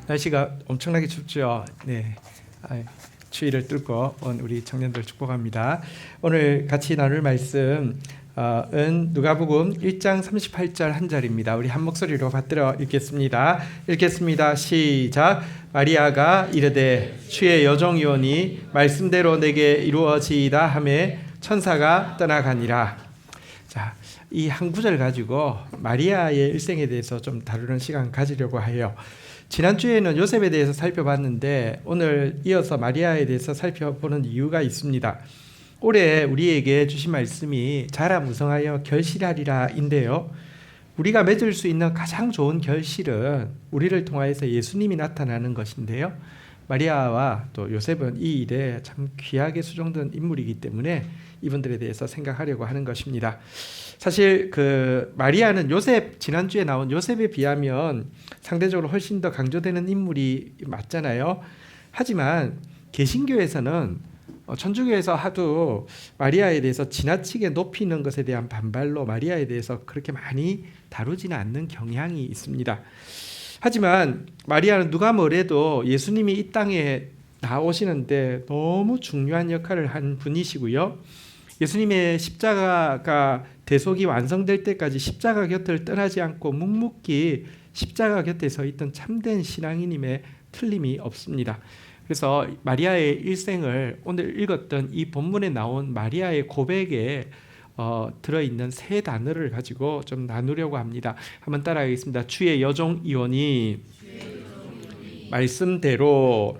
날씨가 엄청나게 춥죠. 네, 추위를 뚫고 온 우리 청년들 축복합니다. 오늘 같이 나눌 말씀은 누가복음 1장 38절 한 절입니다. 우리 한 목소리로 받들어 읽겠습니다. 읽겠습니다. 시작. 마리아가 이르되 주의 여종이오니 말씀대로 내게 이루어지이다 하매 천사가 떠나가니라. 자, 이 한 구절 가지고 마리아의 일생에 대해서 좀 다루는 시간 가지려고 해요. 지난주에는 요셉에 대해서 살펴봤는데 오늘 이어서 마리아에 대해서 살펴보는 이유가 있습니다. 올해 우리에게 주신 말씀이 자라 무성하여 결실하리라 인데요, 우리가 맺을 수 있는 가장 좋은 결실은 우리를 통하여서 예수님이 나타나는 것인데요, 마리아와 또 요셉은 이 일에 참 귀하게 수종된 인물이기 때문에 이분들에 대해서 생각하려고 하는 것입니다. 사실 마리아는 요셉, 지난주에 나온 요셉에 비하면 상대적으로 훨씬 더 강조되는 인물이 맞잖아요. 하지만 개신교에서는 천주교에서 하도 마리아에 대해서 지나치게 높이는 것에 대한 반발로 마리아에 대해서 그렇게 많이 다루지는 않는 경향이 있습니다. 하지만 마리아는 누가 뭐래도 예수님이 이 땅에 나오시는데 너무 중요한 역할을 한 분이시고요, 예수님의 십자가가 대속이 완성될 때까지 십자가 곁을 떠나지 않고 묵묵히 십자가 곁에 서 있던 참된 신앙인임에 틀림이 없습니다. 그래서 마리아의 일생을 오늘 읽었던 이 본문에 나온 마리아의 고백에 들어있는 세 단어를 가지고 좀 나누려고 합니다. 한번 따라하겠습니다. 주의 여종이오니 말씀대로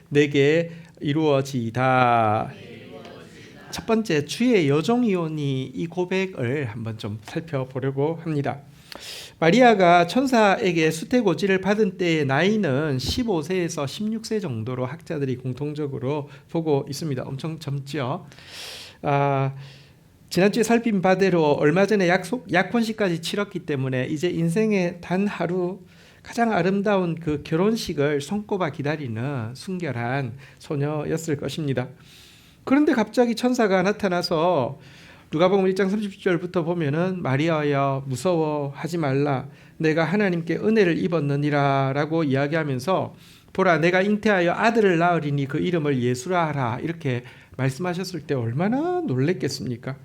내게 이루어지이다. 첫 번째, 주의 여종이오니, 이 고백을 한번 좀 살펴보려고 합니다. 마리아가 천사에게 수태고지를 받은 때의 나이는 15세에서 16세 정도로 학자들이 공통적으로 보고 있습니다. 엄청 젊죠. 지난주에 살핀 바대로 얼마 전에 약혼식까지 치렀기 때문에 이제 인생의 단 하루 가장 아름다운 그 결혼식을 손꼽아 기다리는 순결한 소녀였을 것입니다. 그런데 갑자기 천사가 나타나서 누가복음 1장 30절부터 보면은 마리아여 무서워하지 말라, 내가 하나님께 은혜를 입었느니라 라고 이야기하면서 보라 내가 잉태하여 아들을 낳으리니 그 이름을 예수라 하라, 이렇게 말씀하셨을 때 얼마나 놀랬겠습니까?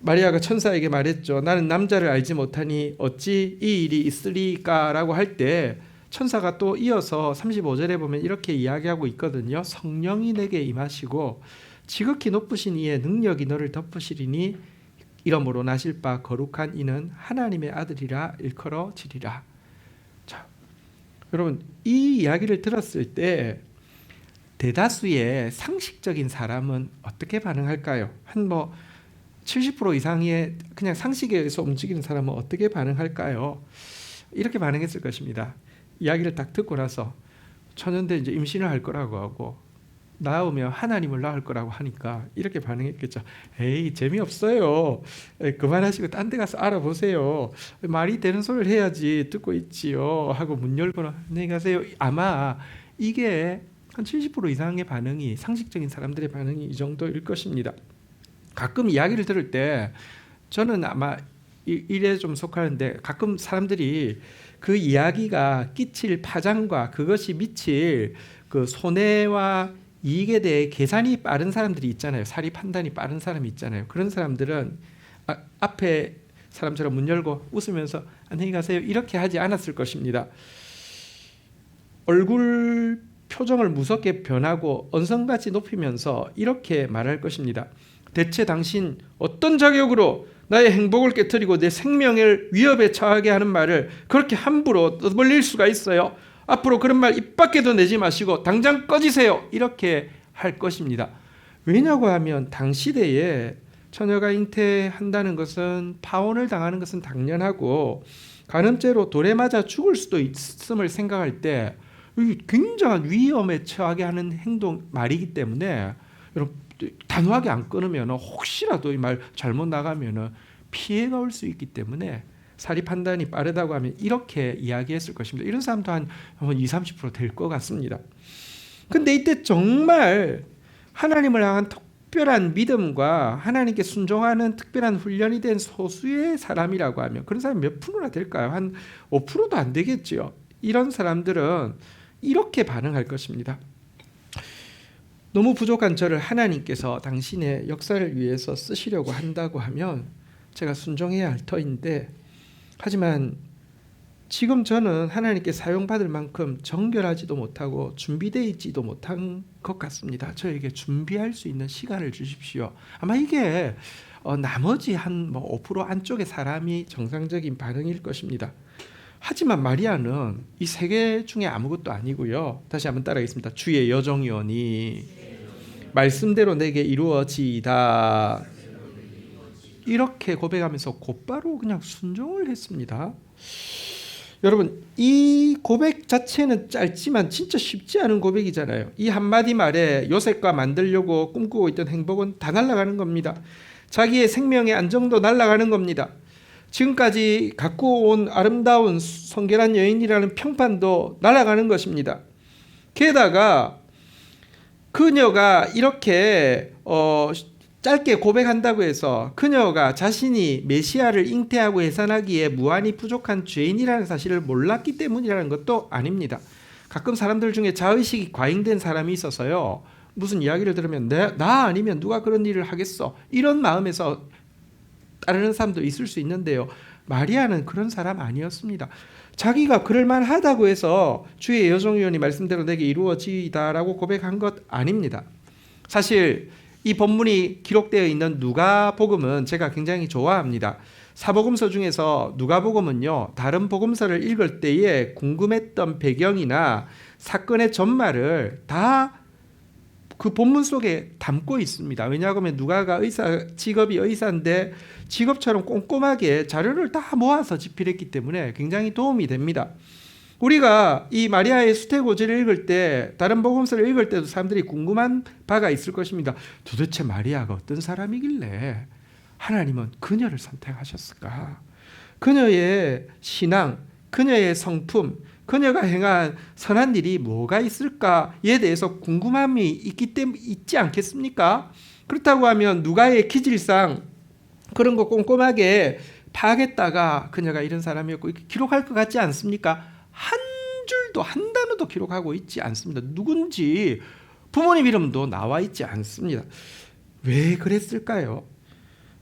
마리아가 천사에게 말했죠. 나는 남자를 알지 못하니 어찌 이 일이 있으리까 라고 할 때 천사가 또 이어서 35절에 보면 이렇게 이야기하고 있거든요. 성령이 내게 임하시고 지극히 높으신 이의 능력이 너를 덮으시리니 이러므로 나실 바 거룩한 이는 하나님의 아들이라 일컬어지리라. 자, 여러분, 이 이야기를 들었을 때 대다수의 상식적인 사람은 어떻게 반응할까요? 한 70% 이상의 그냥 상식에 의해서 움직이는 사람은 어떻게 반응할까요? 이렇게 반응했을 것입니다. 이야기를 딱 듣고 나서 천연대 이제 임신을 할 거라고 하고 낳으면 하나님을 낳을 거라고 하니까 이렇게 반응했겠죠. 에이, 재미없어요. 그만하시고 딴 데 가서 알아보세요. 말이 되는 소리를 해야지 듣고 있지요 하고 문 열고 안녕히 가세요. 아마 이게 한 70% 이상의 반응이, 상식적인 사람들의 반응이 이 정도일 것입니다. 가끔 이야기를 들을 때 저는 아마 일에 좀 속하는데 가끔 사람들이 그 이야기가 끼칠 파장과 그것이 미칠 그 손해와 이익에 대해 계산이 빠른 사람들이 있잖아요. 사리 판단이 빠른 사람이 있잖아요. 그런 사람들은 앞에 사람처럼 문 열고 웃으면서 안녕히 가세요 이렇게 하지 않았을 것입니다. 얼굴 표정을 무섭게 변하고 언성같이 높이면서 이렇게 말할 것입니다. 대체 당신 어떤 자격으로 나의 행복을 깨트리고 내 생명을 위협에 처하게 하는 말을 그렇게 함부로 떠벌릴 수가 있어요? 앞으로 그런 말 입 밖에도 내지 마시고 당장 꺼지세요. 이렇게 할 것입니다. 왜냐고 하면 당시대에 처녀가 잉태한다는 것은 파혼을 당하는 것은 당연하고 간음죄로 돌에 맞아 죽을 수도 있음을 생각할 때 굉장한 위험에 처하게 하는 말이기 때문에 여러분 단호하게 안 끊으면 혹시라도 이 말 잘못 나가면 피해가 올 수 있기 때문에 사리 판단이 빠르다고 하면 이렇게 이야기했을 것입니다. 이런 사람도 한 20-30% 될 것 같습니다. 근데 이때 정말 하나님을 향한 특별한 믿음과 하나님께 순종하는 특별한 훈련이 된 소수의 사람이라고 하면 그런 사람이 몇 프로나 될까요? 한 5%도 안 되겠죠. 이런 사람들은 이렇게 반응할 것입니다. 너무 부족한 저를 하나님께서 당신의 역사를 위해서 쓰시려고 한다고 하면 제가 순종해야 할 터인데, 하지만 지금 저는 하나님께 사용받을 만큼 정결하지도 못하고 준비되어 있지도 못한 것 같습니다. 저에게 준비할 수 있는 시간을 주십시오. 아마 이게 나머지 한 5% 안쪽의 사람이 정상적인 반응일 것입니다. 하지만 마리아는 이 세 개 중에 아무것도 아니고요. 다시 한번 따라하겠습니다. 주의 여종이오니 말씀대로 내게 이루어지이다. 이렇게 고백하면서 곧바로 그냥 순종을 했습니다. 여러분, 이 고백 자체는 짧지만 진짜 쉽지 않은 고백이잖아요. 이 한마디 말에 요셉과 만들려고 꿈꾸고 있던 행복은 다 날아가는 겁니다. 자기의 생명의 안정도 날아가는 겁니다. 지금까지 갖고 온 아름다운 성결한 여인이라는 평판도 날아가는 것입니다. 게다가 그녀가 이렇게 짧게 고백한다고 해서 그녀가 자신이 메시아를 잉태하고 해산하기에 무한히 부족한 죄인이라는 사실을 몰랐기 때문이라는 것도 아닙니다. 가끔 사람들 중에 자의식이 과잉된 사람이 있어서요, 무슨 이야기를 들으면 나 아니면 누가 그런 일을 하겠어, 이런 마음에서 따르는 사람도 있을 수 있는데요, 마리아는 그런 사람 아니었습니다. 자기가 그럴만하다고 해서 주의 여종이오니 말씀대로 내게 이루어지이다라고 고백한 것 아닙니다. 사실 이 본문이 기록되어 있는 누가복음은 제가 굉장히 좋아합니다. 사복음서 중에서 누가복음은요, 다른 복음서를 읽을 때에 궁금했던 배경이나 사건의 전말을 다 그 본문 속에 담고 있습니다. 왜냐하면 누가가 직업이 의사인데 직업처럼 꼼꼼하게 자료를 다 모아서 집필했기 때문에 굉장히 도움이 됩니다. 우리가 이 마리아의 수태고지를 읽을 때, 다른 복음서를 읽을 때도 사람들이 궁금한 바가 있을 것입니다. 도대체 마리아가 어떤 사람이길래 하나님은 그녀를 선택하셨을까? 그녀의 신앙, 그녀의 성품, 그녀가 행한 선한 일이 뭐가 있을까에 대해서 궁금함이 있지 않겠습니까? 그렇다고 하면 누가의 기질상 그런 거 꼼꼼하게 파악했다가 그녀가 이런 사람이었고 이렇게 기록할 것 같지 않습니까? 한 줄도 한 단어도 기록하고 있지 않습니다. 누군지 부모님 이름도 나와 있지 않습니다. 왜 그랬을까요?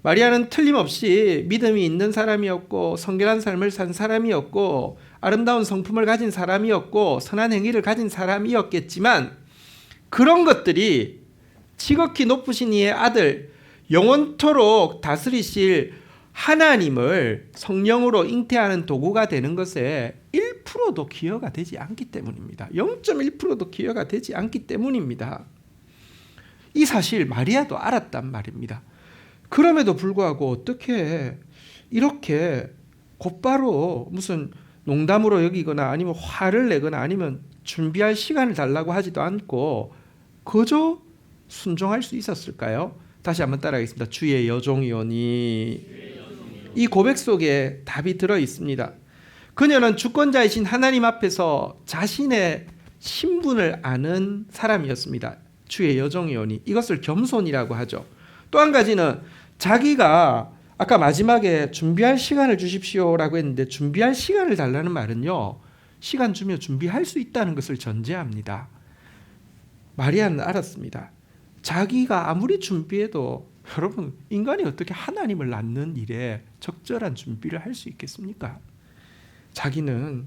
마리아는 틀림없이 믿음이 있는 사람이었고 성결한 삶을 산 사람이었고 아름다운 성품을 가진 사람이었고 선한 행위를 가진 사람이었겠지만, 그런 것들이 지극히 높으신 이의 아들, 영원토록 다스리실 하나님을 성령으로 잉태하는 도구가 되는 것에 1%도 기여가 되지 않기 때문입니다. 0.1%도 기여가 되지 않기 때문입니다. 이 사실 마리아도 알았단 말입니다. 그럼에도 불구하고 어떻게 이렇게 곧바로 무슨 농담으로 여기거나 아니면 화를 내거나 아니면 준비할 시간을 달라고 하지도 않고 그저 순종할 수 있었을까요? 다시 한번 따라하겠습니다. 주의 여종이오니. 이 고백 속에 답이 들어 있습니다. 그녀는 주권자이신 하나님 앞에서 자신의 신분을 아는 사람이었습니다. 주의 여종이오니. 이것을 겸손이라고 하죠. 또 한 가지는 자기가 아까 마지막에 준비할 시간을 주십시오라고 했는데, 준비할 시간을 달라는 말은요, 시간 주면 준비할 수 있다는 것을 전제합니다. 마리아는 알았습니다. 자기가 아무리 준비해도, 여러분, 인간이 어떻게 하나님을 낳는 일에 적절한 준비를 할 수 있겠습니까? 자기는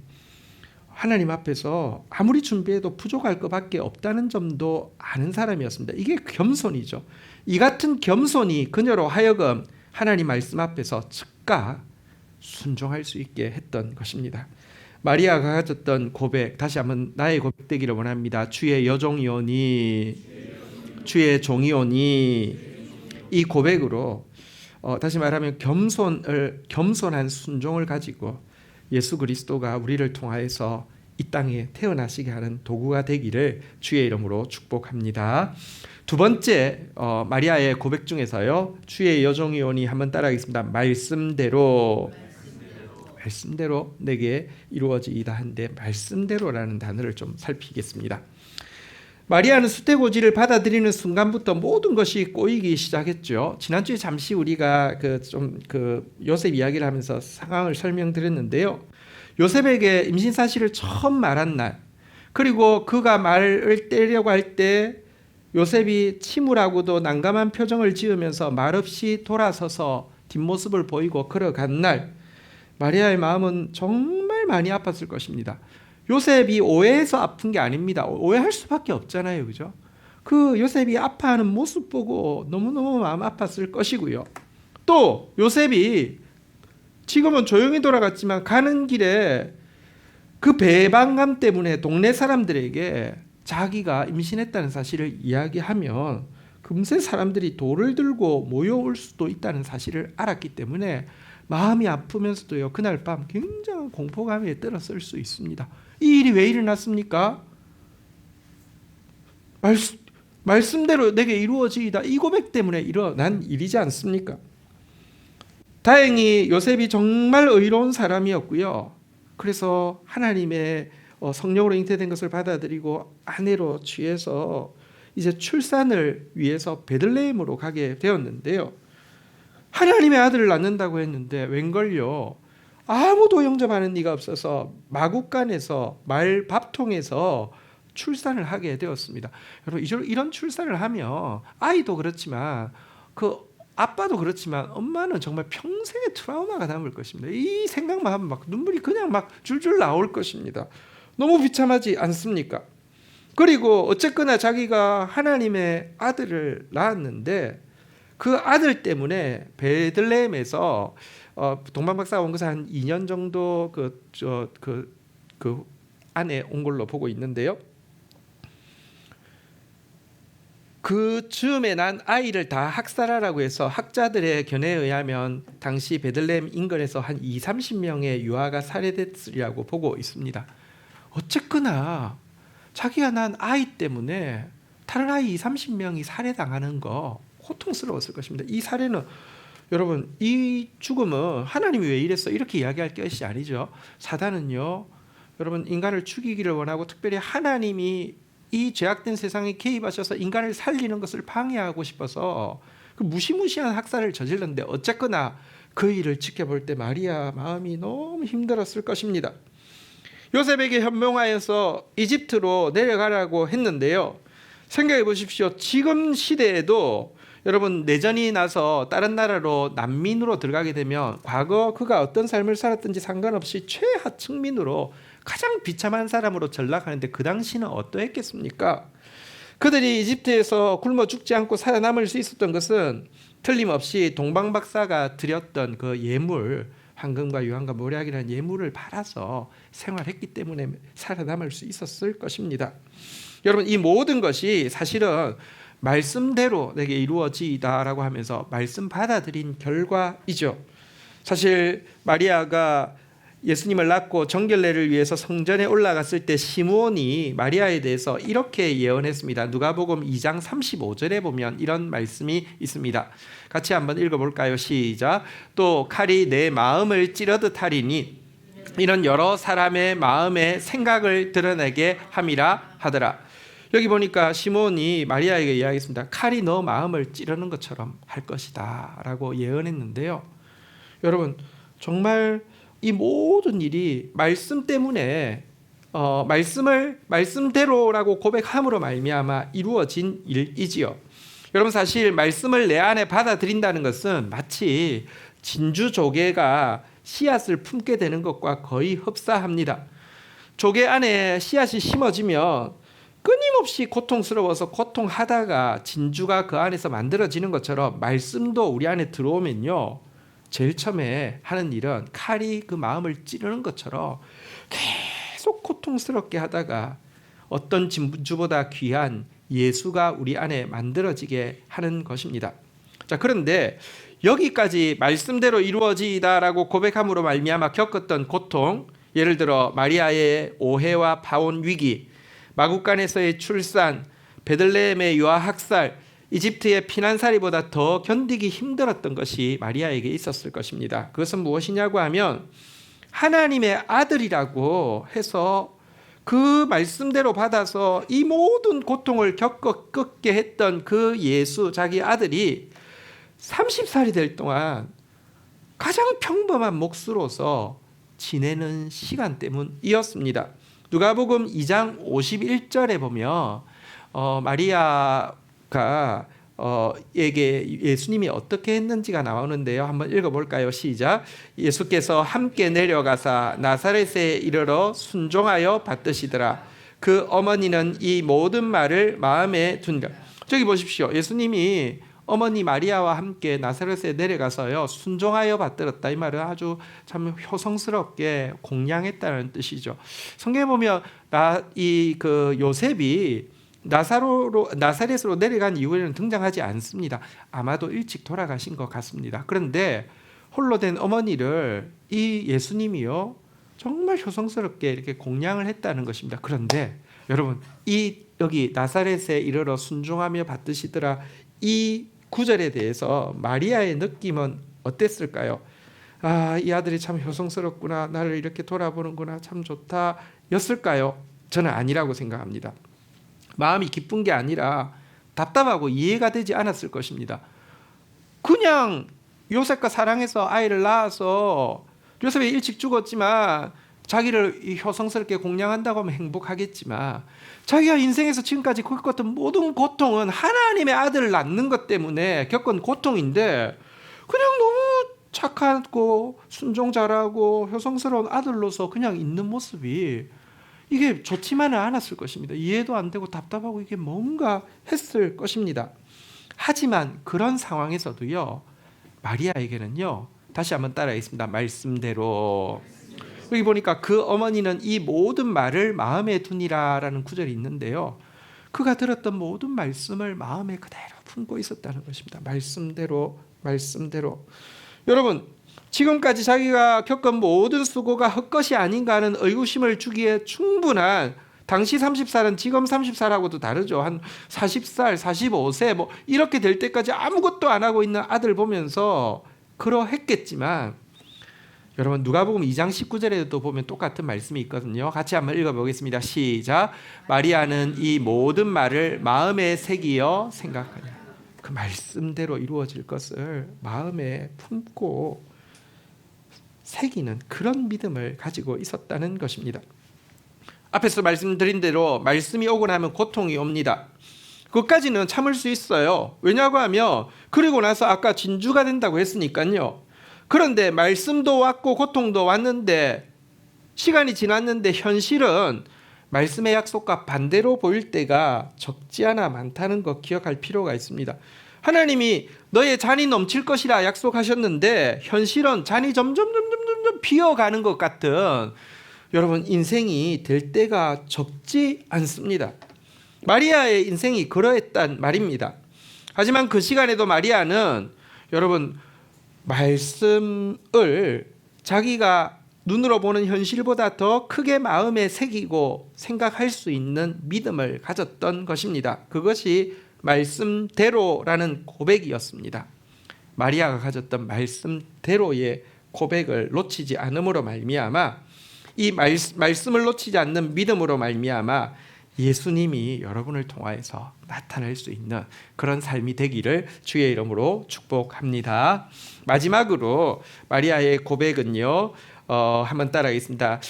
하나님 앞에서 아무리 준비해도 부족할 것밖에 없다는 점도 아는 사람이었습니다. 이게 겸손이죠. 이 같은 겸손이 그녀로 하여금 하나님 말씀 앞에서 즉각 순종할 수 있게 했던 것입니다. 마리아가 가졌던 고백, 다시 한번 나의 고백되기를 원합니다. 주의 여종이오니, 주의 종이오니. 이 고백으로 다시 말하면 겸손한 순종을 가지고 예수 그리스도가 우리를 통하여서 이 땅에 태어나시게 하는 도구가 되기를 주의 이름으로 축복합니다. 두 번째 마리아의 고백 중에서요, 주의 여종이오니 한번 따라하겠습니다. 말씀대로 내게 이루어지이다 한데, 말씀대로라는 단어를 좀 살피겠습니다. 마리아는 수태고지를 받아들이는 순간부터 모든 것이 꼬이기 시작했죠. 지난주에 잠시 우리가 요셉 이야기를 하면서 상황을 설명드렸는데요. 요셉에게 임신 사실을 처음 말한 날, 그리고 그가 말을 떼려고 할 때 요셉이 침울하고도 난감한 표정을 지으면서 말없이 돌아서서 뒷모습을 보이고 걸어간 날, 마리아의 마음은 정말 많이 아팠을 것입니다. 요셉이 오해해서 아픈 게 아닙니다. 오해할 수밖에 없잖아요, 그죠? 그 요셉이 아파하는 모습 보고 너무너무 마음 아팠을 것이고요. 또 요셉이 지금은 조용히 돌아갔지만 가는 길에 그 배반감 때문에 동네 사람들에게 자기가 임신했다는 사실을 이야기하면 금세 사람들이 돌을 들고 모여올 수도 있다는 사실을 알았기 때문에 마음이 아프면서도요, 그날 밤 굉장한 공포감에 떨었을 수 있습니다. 이 일이 왜 일어났습니까? 말씀대로 내게 이루어지이다, 이 고백 때문에 일어난 일이지 않습니까? 다행히 요셉이 정말 의로운 사람이었고요. 그래서 하나님의 성령으로 잉태된 것을 받아들이고 아내로 취해서 이제 출산을 위해서 베들레헴으로 가게 되었는데요. 하나님의 아들을 낳는다고 했는데 웬걸요, 아무도 영접하는 이가 없어서 마구간에서 말밥통에서 출산을 하게 되었습니다. 여러분, 이런 출산을 하면 아이도 그렇지만 그 아빠도 그렇지만 엄마는 정말 평생의 트라우마가 남을 것입니다. 이 생각만 하면 막 눈물이 그냥 막 줄줄 나올 것입니다. 너무 비참하지 않습니까? 그리고 어쨌거나 자기가 하나님의 아들을 낳았는데 그 아들 때문에 베들레헴에서 동방박사가 온 것은 한 2년 정도 그 안에 온 걸로 보고 있는데요. 그 즈음에 난 아이를 다 학살하라고 해서 학자들의 견해에 의하면 당시 베들레헴 인근에서 한 20-30명의 유아가 살해됐으리라고 보고 있습니다. 어쨌거나 자기가 난 아이 때문에 다른 아이 20-30명이 살해당하는 거 고통스러웠을 것입니다. 이 살해는, 여러분, 이 죽음은 하나님이 왜 이랬어 이렇게 이야기할 것이 아니죠. 사단은요, 여러분, 인간을 죽이기를 원하고 특별히 하나님이 이 죄악된 세상에 개입하셔서 인간을 살리는 것을 방해하고 싶어서 그 무시무시한 학살을 저질렀는데 어쨌거나 그 일을 지켜볼 때 마리아 마음이 너무 힘들었을 것입니다. 요셉에게 현명하여서 이집트로 내려가라고 했는데요. 생각해 보십시오. 지금 시대에도 여러분, 내전이 나서 다른 나라로 난민으로 들어가게 되면 과거 그가 어떤 삶을 살았든지 상관없이 최하층민으로 가장 비참한 사람으로 전락하는데 그 당시는 어떠했겠습니까? 그들이 이집트에서 굶어 죽지 않고 살아남을 수 있었던 것은 틀림없이 동방박사가 드렸던 그 예물, 황금과 유황과 모략이라는 예물을 팔아서 생활했기 때문에 살아남을 수 있었을 것입니다. 여러분, 이 모든 것이 사실은 말씀대로 내게 이루어지이다라고 하면서 말씀 받아들인 결과이죠. 사실 마리아가 예수님을 낳고 정결례를 위해서 성전에 올라갔을 때 시므온이 마리아에 대해서 이렇게 예언했습니다. 누가복음 2장 35절에 보면 이런 말씀이 있습니다. 같이 한번 읽어볼까요? 시작. 또 칼이 내 마음을 찌르듯 하리니 이런 여러 사람의 마음의 생각을 드러내게 함이라 하더라. 여기 보니까 시몬이 마리아에게 이야기했습니다. 칼이 너 마음을 찌르는 것처럼 할 것이다 라고 예언했는데요. 여러분, 정말 이 모든 일이 말씀 때문에 말씀을 말씀대로라고 고백함으로 말미암아 이루어진 일이지요. 여러분, 사실 말씀을 내 안에 받아들인다는 것은 마치 진주 조개가 씨앗을 품게 되는 것과 거의 흡사합니다. 조개 안에 씨앗이 심어지면 끊임없이 고통스러워서 고통하다가 진주가 그 안에서 만들어지는 것처럼 말씀도 우리 안에 들어오면요, 제일 처음에 하는 일은 칼이 그 마음을 찌르는 것처럼 계속 고통스럽게 하다가 어떤 진주보다 귀한 예수가 우리 안에 만들어지게 하는 것입니다. 자, 그런데 여기까지 말씀대로 이루어지다라고 고백함으로 말미암아 겪었던 고통, 예를 들어 마리아의 오해와 파혼 위기, 마구간에서의 출산, 베들레헴의 유아 학살, 이집트의 피난살이보다 더 견디기 힘들었던 것이 마리아에게 있었을 것입니다. 그것은 무엇이냐고 하면 하나님의 아들이라고 해서 그 말씀대로 받아서 이 모든 고통을 겪게 했던 그 예수, 자기 아들이 30살이 될 동안 가장 평범한 몫으로서 지내는 시간 때문이었습니다. 누가복음 2장 51절에 보면 마리아가 에게 예수님이 어떻게 했는지가 나오는데요. 한번 읽어볼까요? 시작. 예수께서 함께 내려가사 나사렛에 이르러 순종하여 받드시더라. 그 어머니는 이 모든 말을 마음에 둔다. 저기 보십시오. 예수님이 어머니 마리아와 함께 나사렛에 내려가서요 순종하여 받들었다. 이 말은 아주 참 효성스럽게 공양했다는 뜻이죠. 성경에 보면 요셉이 나사렛으로 내려간 이후에는 등장하지 않습니다. 아마도 일찍 돌아가신 것 같습니다. 그런데 홀로 된 어머니를 이 예수님이요 정말 효성스럽게 이렇게 공양을 했다는 것입니다. 그런데 여러분 여기 나사렛에 이르러 순종하며 받드시더라 이 구절에 대해서 마리아의 느낌은 어땠을까요? 이 아들이 참 효성스럽구나, 나를 이렇게 돌아보는구나, 참 좋다 였을까요? 저는 아니라고 생각합니다. 마음이 기쁜 게 아니라 답답하고 이해가 되지 않았을 것입니다. 그냥 요셉과 사랑해서 아이를 낳아서 요셉이 일찍 죽었지만 자기를 효성스럽게 공양한다고 하면 행복하겠지만 자기가 인생에서 지금까지 겪었던 모든 고통은 하나님의 아들을 낳는 것 때문에 겪은 고통인데 그냥 너무 착하고 순종 잘하고 효성스러운 아들로서 그냥 있는 모습이 이게 좋지만은 않았을 것입니다. 이해도 안 되고 답답하고 이게 뭔가 했을 것입니다. 하지만 그런 상황에서도요 마리아에게는요 다시 한번 따라하겠습니다. 말씀대로. 여기 보니까 그 어머니는 이 모든 말을 마음에 두니라라는 구절이 있는데요. 그가 들었던 모든 말씀을 마음에 그대로 품고 있었다는 것입니다. 말씀대로. 여러분 지금까지 자기가 겪은 모든 수고가 헛것이 아닌가 하는 의구심을 주기에 충분한 당시 30살은 지금 30살하고도 다르죠. 한 40살, 45세 뭐 이렇게 될 때까지 아무것도 안 하고 있는 아들 보면서 그러했겠지만 여러분 누가복음 2장 19절에도 보면 똑같은 말씀이 있거든요. 같이 한번 읽어보겠습니다. 시작. 마리아는 이 모든 말을 마음에 새기어 생각하냐. 그 말씀대로 이루어질 것을 마음에 품고 새기는 그런 믿음을 가지고 있었다는 것입니다. 앞에서 말씀드린 대로 말씀이 오고 나면 고통이 옵니다. 그것까지는 참을 수 있어요. 왜냐고 하면 그리고 나서 아까 진주가 된다고 했으니까요. 그런데 말씀도 왔고 고통도 왔는데 시간이 지났는데 현실은 말씀의 약속과 반대로 보일 때가 적지 않아 많다는 것 기억할 필요가 있습니다. 하나님이 너의 잔이 넘칠 것이라 약속하셨는데 현실은 잔이 점점 비어가는 것 같은 여러분 인생이 될 때가 적지 않습니다. 마리아의 인생이 그러했단 말입니다. 하지만 그 시간에도 마리아는 여러분 말씀을 자기가 눈으로 보는 현실보다 더 크게 마음에 새기고 생각할 수 있는 믿음을 가졌던 것입니다. 그것이 말씀대로라는 고백이었습니다. 마리아가 가졌던 말씀대로의 고백을 놓치지 않음으로 말미암아 이 말씀을 놓치지 않는 믿음으로 말미암아 예수님이 여러분을 통하여서 나타날 수 있는 그런 삶이 되기를 주의 이름으로 축복합니다. 마지막으로 마리아의 고백은요. 한번 따라하겠습니다.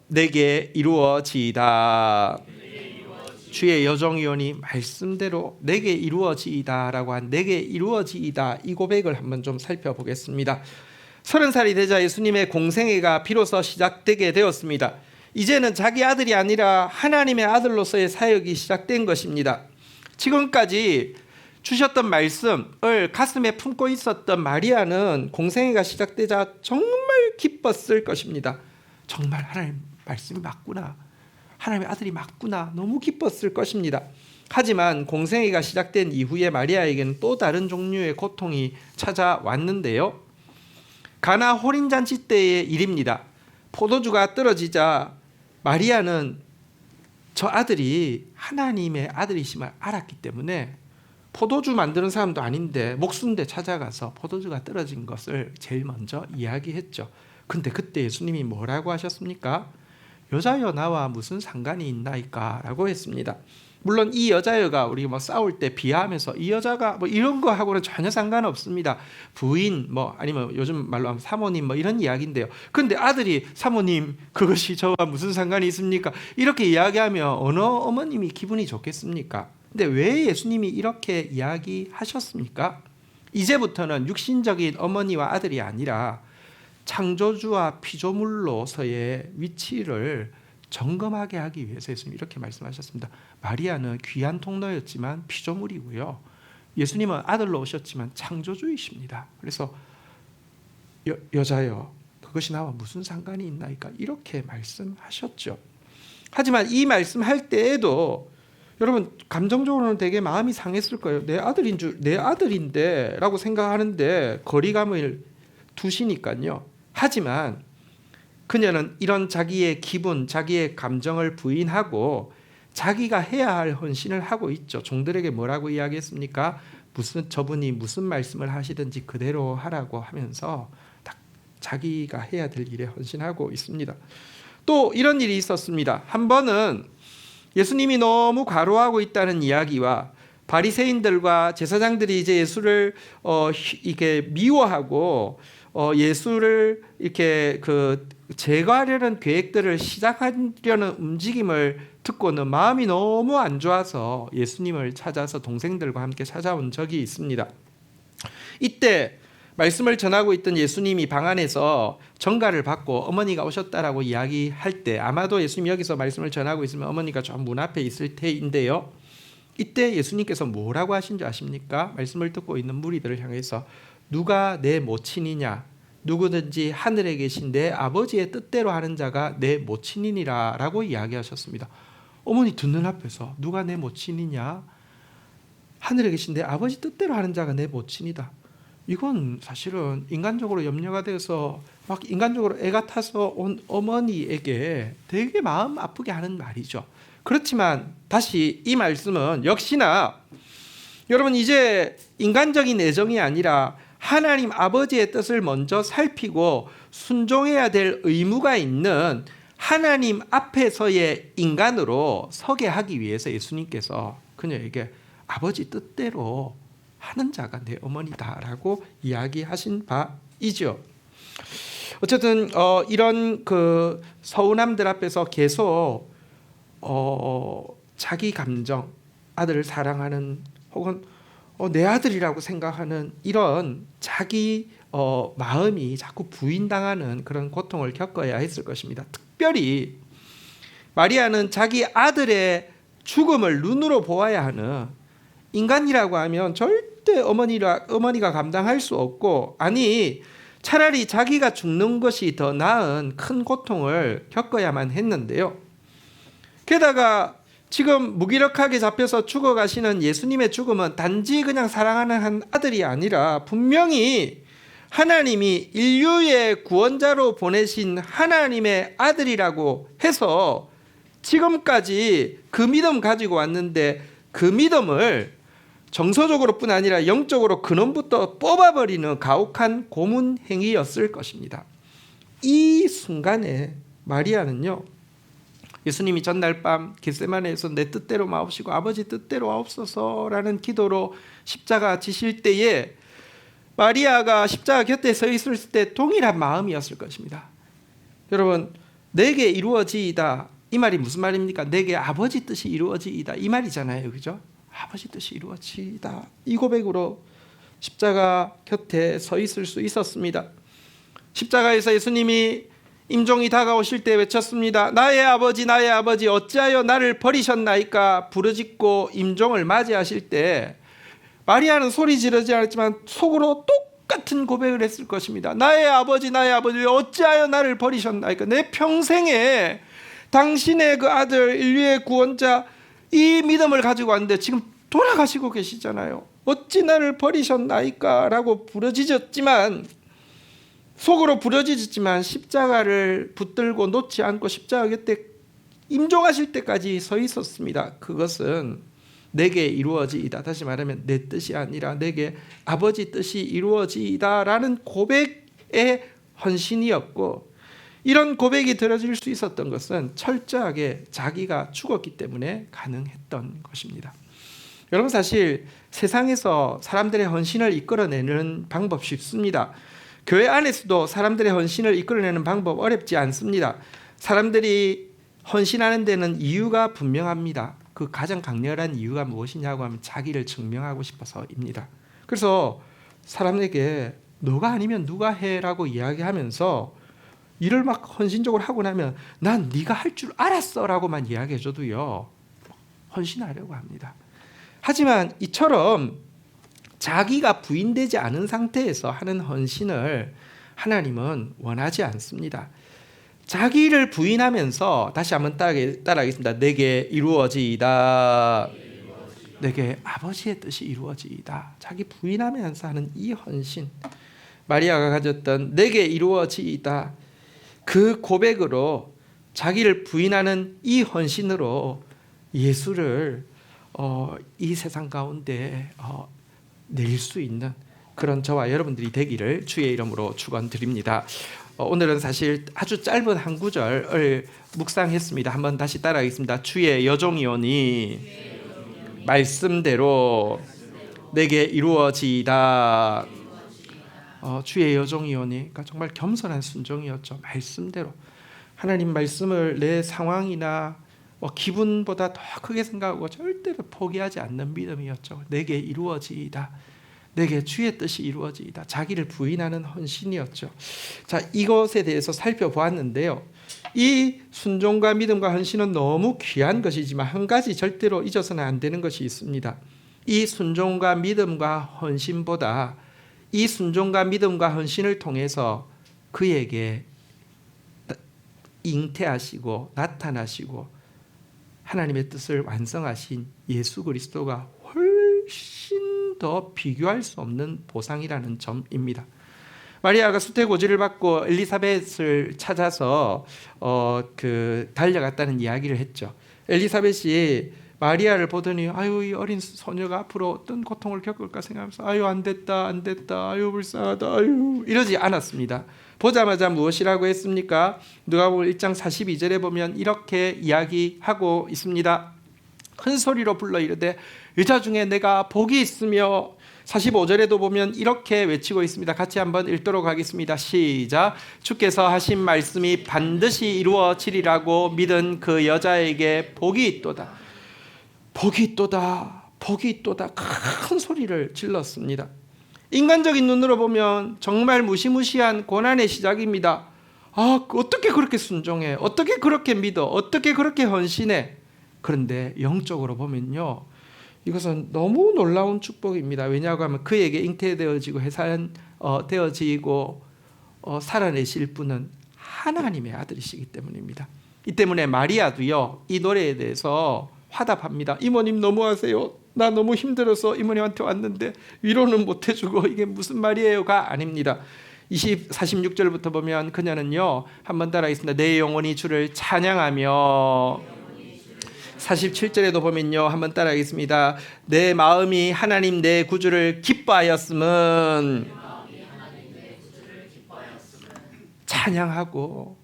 내게 이루어지이다. 주의 여종이오니 말씀대로 내게 이루어지이다라고 한 내게 이루어지이다 이 고백을 한번 좀 살펴보겠습니다. 30살이 되자 예수님의 공생애가 비로소 시작되게 되었습니다. 이제는 자기 아들이 아니라 하나님의 아들로서의 사역이 시작된 것입니다. 지금까지 주셨던 말씀을 가슴에 품고 있었던 마리아는 공생애가 시작되자 정말 기뻤을 것입니다. 정말 하나님 말씀이 맞구나. 하나님의 아들이 맞구나. 너무 기뻤을 것입니다. 하지만 공생애가 시작된 이후에 마리아에게는 또 다른 종류의 고통이 찾아왔는데요. 가나 혼인잔치 때의 일입니다. 포도주가 떨어지자 마리아는 저 아들이 하나님의 아들이심을 알았기 때문에 포도주 만드는 사람도 아닌데 목숨대 찾아가서 포도주가 떨어진 것을 제일 먼저 이야기했죠. 근데 그때 예수님이 뭐라고 하셨습니까? 여자여 나와 무슨 상관이 있나이까 라고 했습니다. 물론 이 여자여가 우리 뭐 싸울 때 비하하면서 이 여자가 뭐 이런 거 하고는 전혀 상관없습니다. 부인 뭐 아니면 요즘 말로 하면 사모님 뭐 이런 이야기인데요. 근데 아들이 사모님 그것이 저와 무슨 상관이 있습니까? 이렇게 이야기하면 어느 어머님이 기분이 좋겠습니까? 근데 왜 예수님이 이렇게 이야기하셨습니까? 이제부터는 육신적인 어머니와 아들이 아니라 창조주와 피조물로서의 위치를 점검하게 하기 위해서 예수님이 이렇게 말씀하셨습니다. 마리아는 귀한 통로였지만 피조물이고요. 예수님은 아들로 오셨지만 창조주이십니다. 그래서 여자여 그것이 나와 무슨 상관이 있나이까 이렇게 말씀하셨죠. 하지만 이 말씀할 때에도 여러분 감정적으로는 되게 마음이 상했을 거예요. 내 아들인데 라고 생각하는데 거리감을 두시니까요. 하지만 그녀는 이런 자기의 기분, 자기의 감정을 부인하고 자기가 해야 할 헌신을 하고 있죠. 종들에게 뭐라고 이야기했습니까? 저분이 무슨 말씀을 하시든지 그대로 하라고 하면서 딱 자기가 해야 될 일에 헌신하고 있습니다. 또 이런 일이 있었습니다. 한 번은 예수님이 너무 과로하고 있다는 이야기와 바리새인들과 제사장들이 이제 예수를 이렇게 미워하고 예수를 이렇게 제거하려는 계획들을 시작하려는 움직임을 듣고는 마음이 너무 안 좋아서 예수님을 찾아서 동생들과 함께 찾아온 적이 있습니다. 이때 말씀을 전하고 있던 예수님이 방 안에서 전가를 받고 어머니가 오셨다라고 이야기할 때 아마도 예수님이 여기서 말씀을 전하고 있으면 어머니가 좀 문 앞에 있을 테인데요. 이때 예수님께서 뭐라고 하신 줄 아십니까? 말씀을 듣고 있는 무리들을 향해서 누가 내 모친이냐? 누구든지 하늘에 계신 내 아버지의 뜻대로 하는 자가 내 모친이니라 라고 이야기하셨습니다. 어머니 듣는 앞에서 누가 내 모친이냐? 하늘에 계신 내 아버지 뜻대로 하는 자가 내 모친이다. 이건 사실은 인간적으로 염려가 돼서 막 인간적으로 애가 타서 온 어머니에게 되게 마음 아프게 하는 말이죠. 그렇지만 다시 이 말씀은 역시나 여러분 이제 인간적인 애정이 아니라 하나님 아버지의 뜻을 먼저 살피고 순종해야 될 의무가 있는 하나님 앞에서의 인간으로 서게 하기 위해서 예수님께서 그녀에게 아버지 뜻대로 하는 자가 내 어머니다라고 이야기하신 바이죠. 어쨌든 이런 서운함들 앞에서 계속 자기 감정, 아들을 사랑하는 혹은 내 아들이라고 생각하는 이런 자기 마음이 자꾸 부인당하는 그런 고통을 겪어야 했을 것입니다. 특별히 마리아는 자기 아들의 죽음을 눈으로 보아야 하는 인간이라고 하면 절대 어머니가 감당할 수 없고 아니 차라리 자기가 죽는 것이 더 나은 큰 고통을 겪어야만 했는데요. 게다가 지금 무기력하게 잡혀서 죽어가시는 예수님의 죽음은 단지 그냥 사랑하는 한 아들이 아니라 분명히 하나님이 인류의 구원자로 보내신 하나님의 아들이라고 해서 지금까지 그 믿음 가지고 왔는데 그 믿음을 정서적으로뿐 아니라 영적으로 근원부터 뽑아버리는 가혹한 고문 행위였을 것입니다. 이 순간에 마리아는요, 예수님이 전날 밤 겟세마네에서 내 뜻대로 마옵시고 아버지 뜻대로 하옵소서라는 기도로 십자가 지실 때에 마리아가 십자가 곁에 서 있을 때 동일한 마음이었을 것입니다. 여러분, 내게 이루어지이다 이 말이 무슨 말입니까? 내게 아버지 뜻이 이루어지이다 이 말이잖아요, 그죠? 아버지 뜻이 이루어지이다 이 고백으로 십자가 곁에 서 있을 수 있었습니다. 십자가에서 예수님이 임종이 다가오실 때 외쳤습니다. 나의 아버지 어찌하여 나를 버리셨나이까 부르짖고 임종을 맞이하실 때 마리아는 소리 지르지 않았지만 속으로 똑같은 고백을 했을 것입니다. 나의 아버지 어찌하여 나를 버리셨나이까. 내 평생에 당신의 그 아들 인류의 구원자 이 믿음을 가지고 왔는데 지금 돌아가시고 계시잖아요. 어찌 나를 버리셨나이까 라고 부르짖었지만 속으로 부르짖었지만 십자가를 붙들고 놓지 않고 십자가 곁에 임종하실 때까지 서 있었습니다. 그것은 내게 이루어지이다. 다시 말하면 내 뜻이 아니라 내게 아버지 뜻이 이루어지이다 라는 고백의 헌신이었고 이런 고백이 들어질 수 있었던 것은 철저하게 자기가 죽었기 때문에 가능했던 것입니다. 여러분, 사실 세상에서 사람들의 헌신을 이끌어내는 방법 쉽습니다. 교회 안에서도 사람들의 헌신을 이끌어내는 방법 어렵지 않습니다. 사람들이 헌신하는 데는 이유가 분명합니다. 그 가장 강렬한 이유가 무엇이냐고 하면 자기를 증명하고 싶어서입니다. 그래서 사람에게 너가 아니면 누가 해라고 이야기하면서 일을 막 헌신적으로 하고 나면 난 네가 할 줄 알았어 라고만 이야기해줘도요, 헌신하려고 합니다. 하지만 이처럼 자기가 부인되지 않은 상태에서 하는 헌신을 하나님은 원하지 않습니다. 자기를 부인하면서, 다시 한번 따라하겠습니다. 내게 이루어지이다. 내게 아버지의 뜻이 이루어지이다. 자기 부인하면서 하는 이 헌신, 마리아가 가졌던 내게 이루어지이다, 그 고백으로, 자기를 부인하는 이 헌신으로 예수를 이 세상 가운데 낼 수 있는 그런 저와 여러분들이 되기를 주의 이름으로 축원드립니다. 오늘은 사실 아주 짧은 한 구절을 묵상했습니다. 한번 다시 따라하겠습니다. 주의 여종이오니 말씀대로 내게 이루어지이다. 주의 여종이오니, 그러니까 정말 겸손한 순종이었죠. 말씀대로 하나님 말씀을 내 상황이나 기분보다 더 크게 생각하고 절대로 포기하지 않는 믿음이었죠. 내게 이루어지이다. 내게 주의 뜻이 이루어지이다. 자기를 부인하는 헌신이었죠. 자, 이것에 대해서 살펴보았는데요. 이 순종과 믿음과 헌신은 너무 귀한 것이지만 한 가지 절대로 잊어서는 안 되는 것이 있습니다. 이 순종과 믿음과 헌신보다 이 순종과 믿음과 헌신을 통해서 그에게 잉태하시고 나타나시고 하나님의 뜻을 완성하신 예수 그리스도가 훨씬 더 비교할 수 없는 보상이라는 점입니다. 마리아가 수태고지를 받고 엘리사벳을 찾아서 달려갔다는 이야기를 했죠. 엘리사벳이 마리아를 보더니 아유, 이 어린 소녀가 앞으로 어떤 고통을 겪을까 생각하면서 아유, 안 됐다, 아유, 불쌍하다, 아유, 이러지 않았습니다. 보자마자 무엇이라고 했습니까? 누가복음 1장 42절에 보면 이렇게 이야기하고 있습니다. 큰 소리로 불러 이르되 여자 중에 내가 복이 있으며, 45절에도 보면 이렇게 외치고 있습니다. 같이 한번 읽도록 하겠습니다. 시작. 주께서 하신 말씀이 반드시 이루어지리라고 믿은 그 여자에게 복이 있도다. 복이 있도다. 복이 있도다. 큰 소리를 질렀습니다. 인간적인 눈으로 보면 정말 무시무시한 고난의 시작입니다. 어떻게 그렇게 순종해? 어떻게 그렇게 믿어? 어떻게 그렇게 헌신해? 그런데 영적으로 보면요, 이것은 너무 놀라운 축복입니다. 왜냐하고 하면 그에게 잉태되어지고 되어지고 살아내실 분은 하나님의 아들이시기 때문입니다. 이 때문에 마리아도요, 이 노래에 대해서 화답합니다. 이모님 너무하세요. 나 너무 힘들어서 이모님한테 왔는데 위로는 못 해주고 이게 무슨 말이에요가 아닙니다. 46절부터 보면 그녀는요, 한번 따라하겠습니다. 내 영혼이 주를 찬양하며, 47절에도 보면요, 한번 따라하겠습니다. 내 마음이 하나님 내 구주를 기뻐하였음은, 찬양하고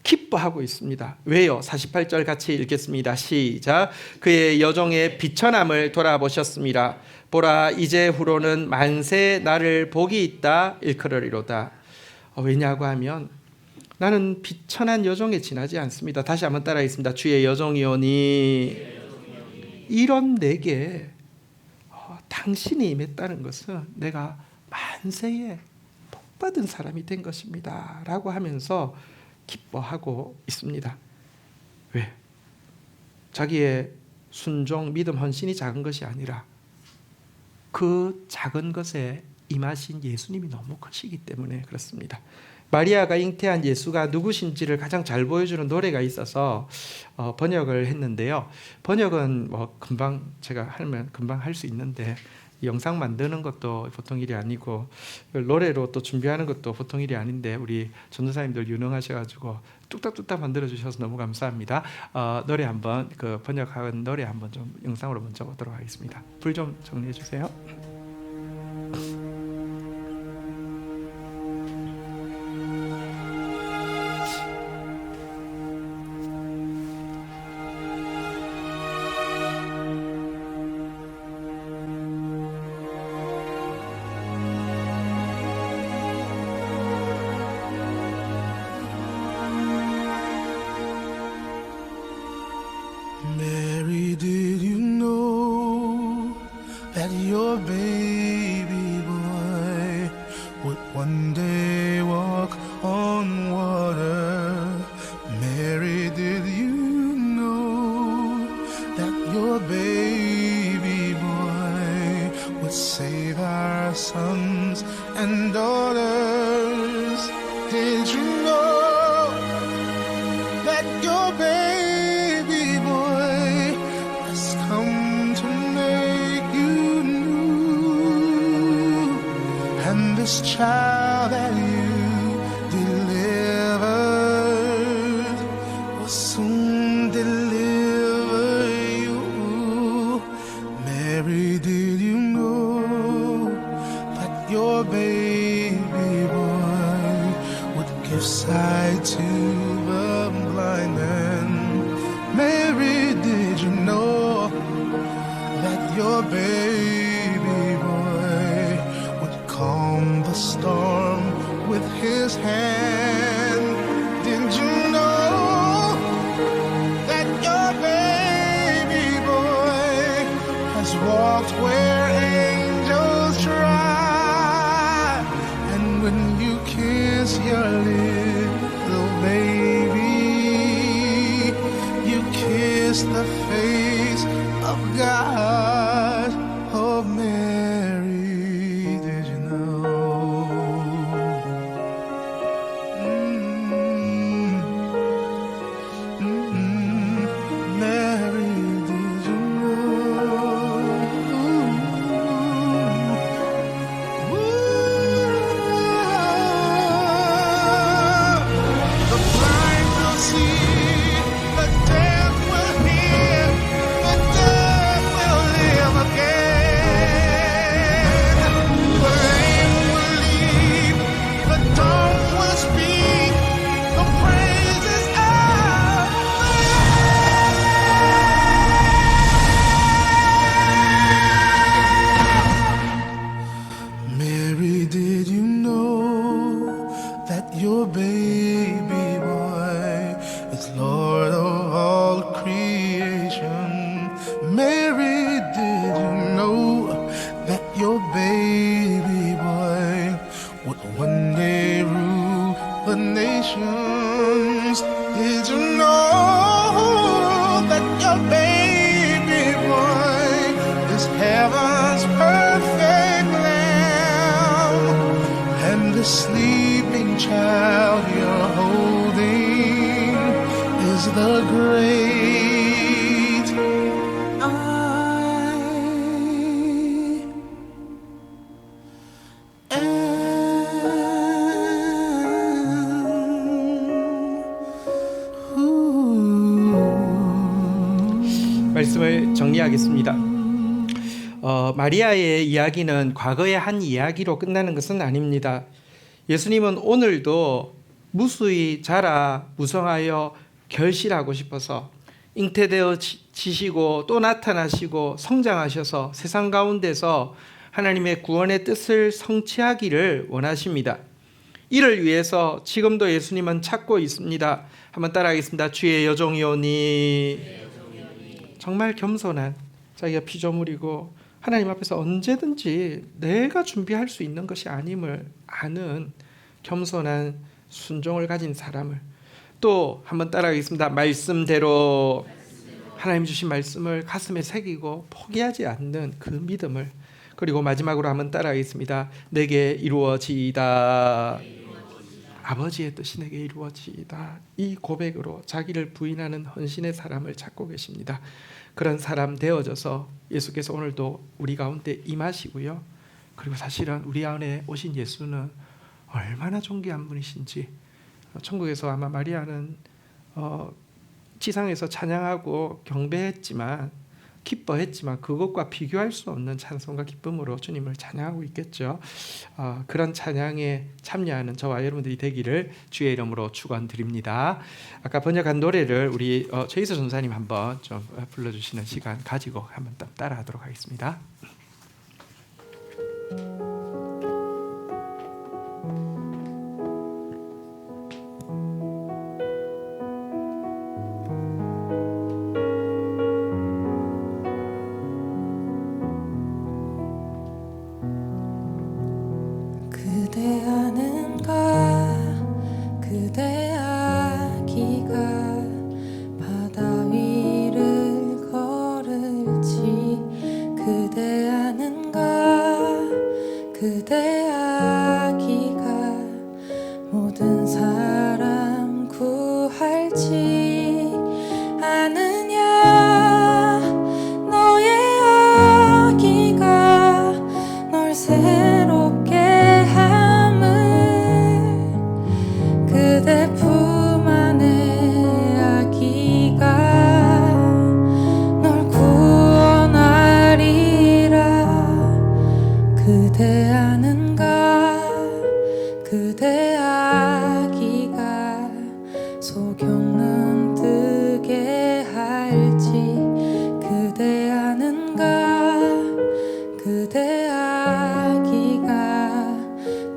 기뻐하고 있습니다. 왜요? 48절 같이 읽겠습니다. 시작. 그의 여종의 비천함을 돌아보셨습니다. 보라, 이제 후로는 만세 나를 복이 있다 일컬으리로다. 왜냐고 하면 나는 비천한 여종에 지나지 않습니다. 다시 한번 따라하겠습니다. 주의 여종이오니 이런 내게 당신이 임했다는 것은 내가 만세에 복받은 사람이 된 것입니다 라고 하면서 기뻐하고 있습니다. 왜? 자기의 순종, 믿음, 헌신이 작은 것이 아니라 그 작은 것에 임하신 예수님이 너무 크시기 때문에 그렇습니다. 마리아가 잉태한 예수가 누구신지를 가장 잘 보여주는 노래가 있어서 번역을 했는데요. 번역은 금방 제가 하면 금방 할 수 있는데 영상 만드는 것도 보통 일이 아니고 노래로 또 준비하는 것도 보통 일이 아닌데 우리 전도사님들 유능하셔가지고 뚝딱뚝딱 만들어 주셔서 너무 감사합니다. 노래 한번 번역한 노래 한번 좀 영상으로 먼저 보도록 하겠습니다. 불 좀 정리해 주세요. sons and daughters. Did you know that your baby boy has come to make you new? And this child that you delivered will soon deliver you. Mary, did you know that your baby boy would give sight to the blind man? Mary, did you know that your baby boy would calm the storm with his hand? Did you know that your baby boy has walked where angels try? And when you kiss your little baby, you kiss the face of God. Oh, Mary, did you know? Mary, did you know? The blind will see, the deaf will hear, the dead will live again. The lame will leap, the dumb will speak, the praises of Mary, did you know that your baby boy is Lord of all creation? Mary, did you know that your baby boy would one day rule the nations? Did you know that your baby boy is heaven's perfect lamb? And the sleeping child you're holding is the great I am. 말씀을 정리하겠습니다. 마리아의 이야기는 과거의 한 이야기로 끝나는 것은 아닙니다. 예수님은 오늘도 무수히 자라 무성하여 결실하고 싶어서 잉태되어 지시고 또 나타나시고 성장하셔서 세상 가운데서 하나님의 구원의 뜻을 성취하기를 원하십니다. 이를 위해서 지금도 예수님은 찾고 있습니다. 한번 따라하겠습니다. 주의 여종이오니. 정말 겸손한, 자기가 피조물이고 하나님 앞에서 언제든지 내가 준비할 수 있는 것이 아님을 아는 겸손한 순종을 가진 사람을, 또 한번 따라하겠습니다. 말씀대로 하나님 주신 말씀을 가슴에 새기고 포기하지 않는 그 믿음을, 그리고 마지막으로 한번 따라하겠습니다. 내게 이루어지이다. 아버지의 뜻이 내게 이루어지이다. 이 고백으로 자기를 부인하는 헌신의 사람을 찾고 계십니다. 그런 사람 되어져서 예수께서 오늘도 우리 가운데 임하시고요. 그리고 사실은 우리 안에 오신 예수는 얼마나 존귀한 분이신지, 천국에서 아마 마리아는 지상에서 찬양하고 경배했지만, 기뻐했지만 그것과 비교할 수 없는 찬송과 기쁨으로 주님을 찬양하고 있겠죠. 그런 찬양에 참여하는 저와 여러분들이 되기를 주의 이름으로 축원드립니다. 아까 번역한 노래를 우리 최희수 전사님 한번 좀 불러주시는 시간 가지고 한번 따라하도록 하겠습니다. 그대 아는가 그대 아기가 바다 위를 걸을지 그대 그대 아기가 모든 사람 구할지 아느냐 너의 아기가 널 새롭게 함을 그대 품 안에 아기가 널 구원하리라 그대 아는가 그대 아기가 소경 눈 뜨게 할지 그대 아는가 그대 아기가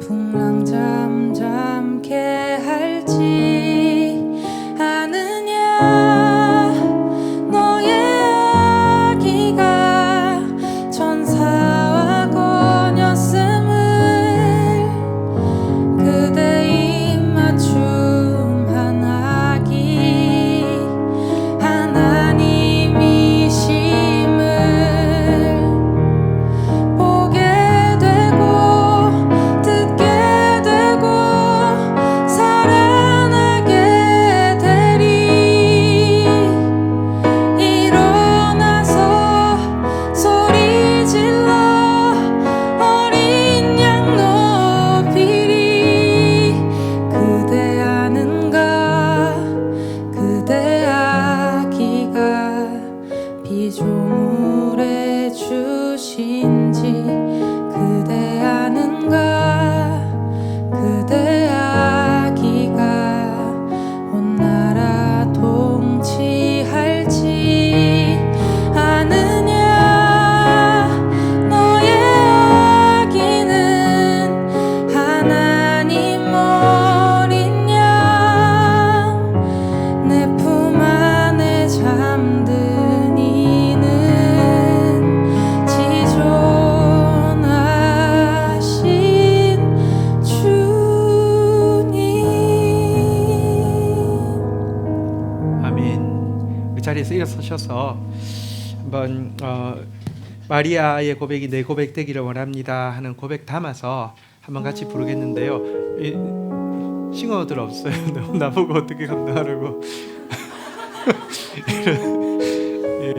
풍랑 잠잠케 할지 아느냐 너의 아기가 천사와 거녔음을 그대 입맞춤 한 아기 하나님이심을 보게 되고 듣게 되고 살아나게 되리 일어나서 소리 질러 어린 양 높이리 그대 아는가 그대 아기가 피조물의 주신지 그대 아는가 그대 아기가 온 나라 통치할지 아느냐 너의 아기는 하나님 어린 양 내 품 안에 잠든 이는 지존하신 주님. 아멘. 그 자리에서 일어서셔서 한번 마리아의 고백이 내 고백 되기를 원합니다 하는 고백 담아서 한번 같이 부르겠는데요. 싱어들 없어요. 나보고 어떻게 감당하라고. 예.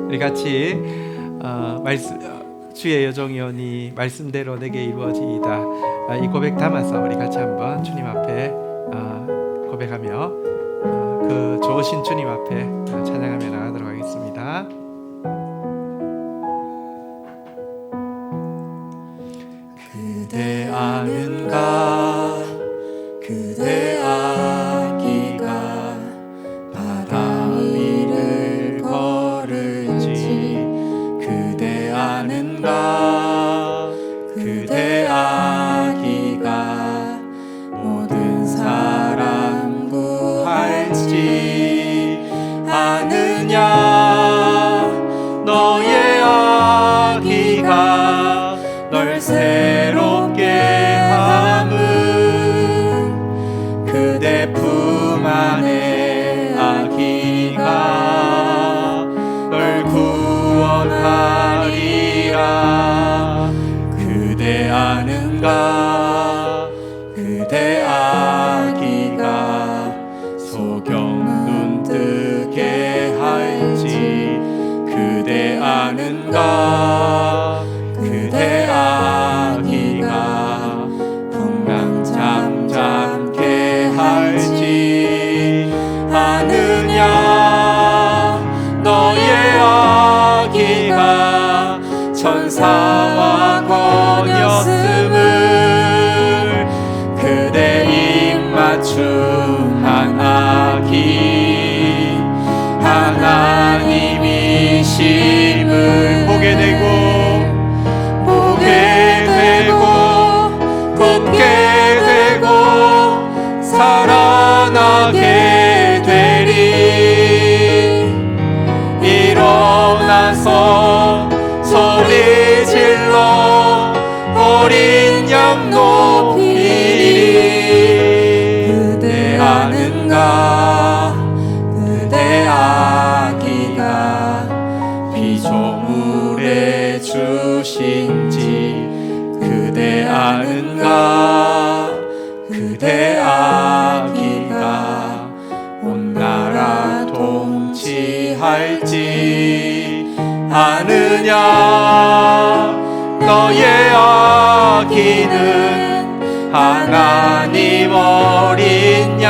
우리 같이 주의 여종이오니 말씀대로 내게 이루어지이다. 이 고백 담아서 우리 같이 한번 주님 앞에 고백하며 그 좋으신 주님 앞에 찬양하며 나가도록 하겠습니다. 그대 아는가 그대 아기가 바다 위를 걸을지 그대 아는가 그대 아기가 모든 사람 구할지 아느냐 너의 아기가 널 새롭게 함을 그대 품 안에 아기가 널 구원하리라 그대 아는가 그대 아기가 소경 눈 뜨게 할지 그대 아는가 그대 아기가 풍랑 잠잠케 할지 아느냐 너의 아기가 천사와 거녔음을 그대 입맞춤 한 아기 하나님이심을 보게 되고 굳게 되고 살아나게 되리 일어나서 소리 질러 어린 양 높이리 그대 아는가 그대 아기가 피조물의 주신지 그대 아는가 그대 아기가 온 나라 통치할지 아느냐 너의 아기는 하나님 어린 양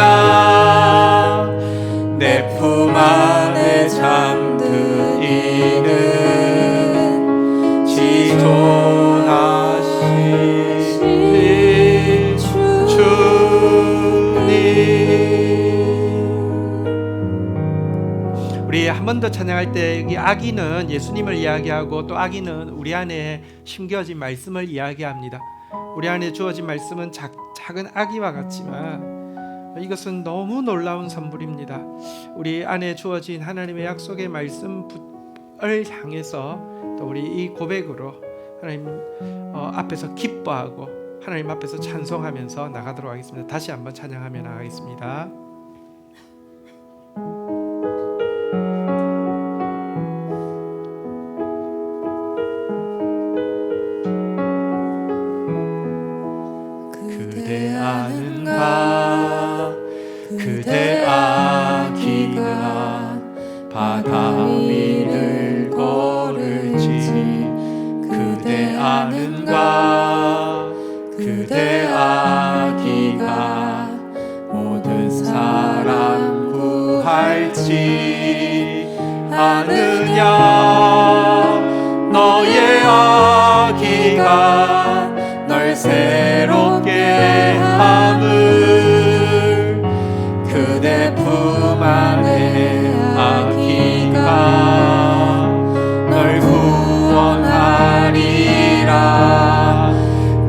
내 품 안에 잠드이는 지존하신 주님. 우리 한 번 더 찬양할 때 여기 아기는 예수님을 이야기하고 또 아기는 우리 안에 심겨진 말씀을 이야기합니다. 우리 안에 주어진 말씀은 작은 아기와 같지만 이것은 너무 놀라운 선물입니다. 우리 안에 주어진 하나님의 약속의 말씀을 향해서 또 우리 이 고백으로 하나님 앞에서 기뻐하고 하나님 앞에서 찬송하면서 나가도록 하겠습니다. 다시 한번 찬양하며 나가겠습니다. 그대 아는가 그대 아기가 바다 위를 걸을지 그대 아는가 그대 아기가 모든 사람 구할지 아느냐 너의 아기가 널 새롭게 함을 그대 품 안에 아기가 널 구원하리라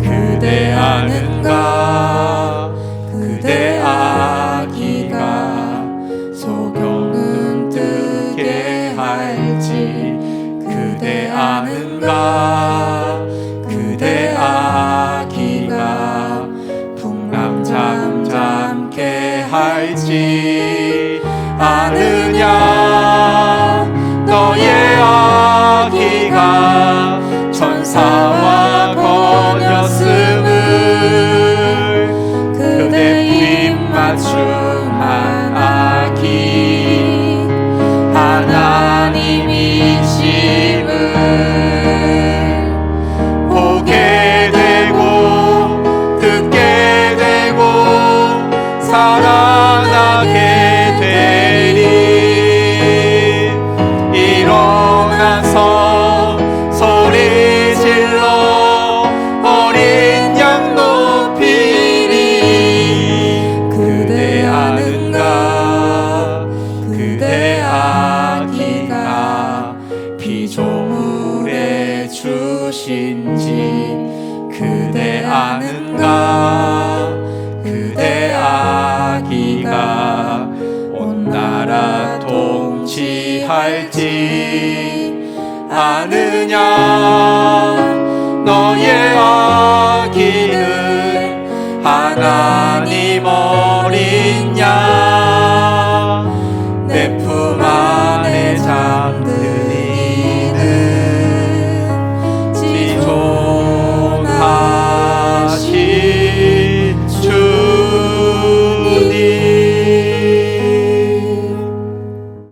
그대 아는가 그대 아기가 소경 눈 뜨게 할지 그대 아는가 그대 아기가 풍랑 잠잠케 할지 아느냐 너의 아기가 천사와 거녔음을 그대 입맞춤한 아기 하나님이심을 보게 되고 듣게 되고 살아나게 되리 일어나서 소리 질러 어린 양 높이리 그대 아는가 그대 아기가 피조물의 주신지 그대 아는가 그대 아기가 온 나라 통치할지 아느냐 너의